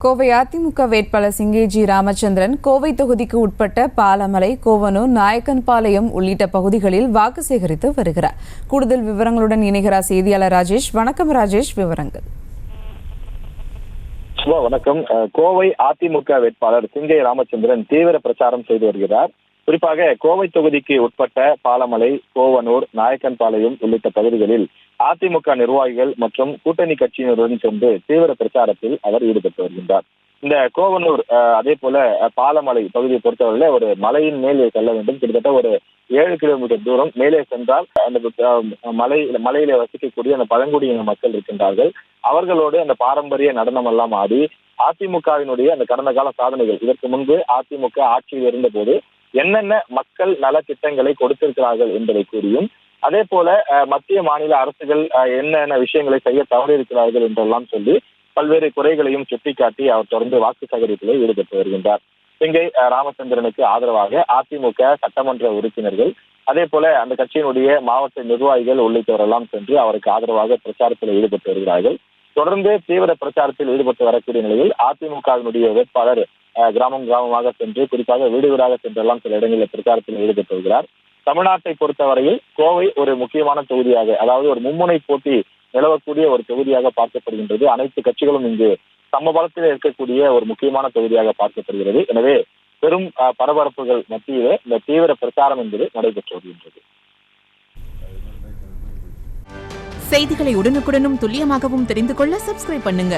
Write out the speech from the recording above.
கோவை அதிமுக வேட்பாளர் சிங்கை ஜி ராமச்சந்திரன் கோவை தொகுதிக்கு உட்பட்ட பாலமலை, கோவனூர், நாயக்கன்பாளையம் உள்ளிட்ட பகுதிகளில் வாக்கு சேகரித்து வருகிறார். கூடுதல் விவரங்களுடன் இணைகிறார் செய்தியாளர் ராஜேஷ். வணக்கம் ராஜேஷ், விவரங்கள். வணக்கம். கோவை அதிமுக வேட்பாளர் சிங்கை ராமச்சந்திரன் தீவிர பிரச்சாரம் செய்து வருகிறார். குறிப்பாக கோவை தொகுதிக்கு உட்பட்ட பாலமலை, கோவனூர், நாயக்கன்பாளையம் உள்ளிட்ட பகுதிகளில் அதிமுக நிர்வாகிகள் மற்றும் கூட்டணி கட்சியினருடன் சென்று தீவிர பிரச்சாரத்தில் அவர் ஈடுபட்டு வருகின்றார். இந்த கோவனூர் அதே போல பாலமலை பகுதியை பொறுத்தவரையில ஒரு மலையின் மேல் செல்ல வேண்டும். கிட்டத்தட்ட ஒரு 7 கிலோமீட்டர் தூரம் மேலே சென்றால் அந்த மலையில வசிக்கக்கூடிய அந்த பழங்குடியின மக்கள் இருக்கின்றார்கள். அவர்களோடு அந்த பாரம்பரிய நடனம் எல்லாம் ஆடி அதிமுகவினுடைய அந்த கடந்த கால சாதனைகள், இதற்கு முன்பு அதிமுக ஆட்சியில் இருந்த போது என்னென்ன மக்கள் நல திட்டங்களை கொடுத்திருக்கிறார்கள் என்பதை கூறியும், அதே போல மத்திய மாநில அரசுகள் என்னென்ன விஷயங்களை செய்ய தவறியிருக்கிறார்கள் என்றெல்லாம் சொல்லி பல்வேறு குறைகளையும் சுட்டிக்காட்டி அவர் தொடர்ந்து வாக்கு சேகரிப்பில் ஈடுபட்டு வருகின்றார். சிங்கை ராமச்சந்திரனுக்கு ஆதரவாக அதிமுக சட்டமன்ற உறுப்பினர்கள், அதே போல அந்த கட்சியினுடைய மாவட்ட நிர்வாகிகள் உள்ளிட்டவரெல்லாம் சென்று அவருக்கு ஆதரவாக பிரச்சாரத்தில் ஈடுபட்டு வருகிறார்கள். தொடர்ந்து தீவிர பிரச்சாரத்தில் ஈடுபட்டு வரக்கூடிய நிலையில் அதிமுகவினுடைய வேட்பாளர் கிராமமாக சென்று, குறிப்பாக வீடு வீடாக சென்றெல்லாம் சில இடங்களில் பிரச்சாரத்தில் ஈடுபட்டு வருகிறார். தமிழ்நாட்டை பொறுத்தவரையில் கோவை ஒரு முக்கியமான தொகுதியாக, அதாவது ஒரு மும்முனை போட்டி நிலவக்கூடிய ஒரு தொகுதியாக பார்க்கப்படுகின்றது. அனைத்து கட்சிகளும் இங்கு சமபலத்தில் இருக்கக்கூடிய ஒரு முக்கியமான தொகுதியாக பார்க்கப்படுகிறது. எனவே பெரும் பரபரப்புகள் மத்தியிலே இந்த தீவிர பிரச்சாரம் என்பது நடைபெற்று வருகின்றது. செய்திகளை உடனுக்குடனும் துல்லியமாகவும் தெரிந்து கொள்ள சப்ஸ்கிரைப் பண்ணுங்க.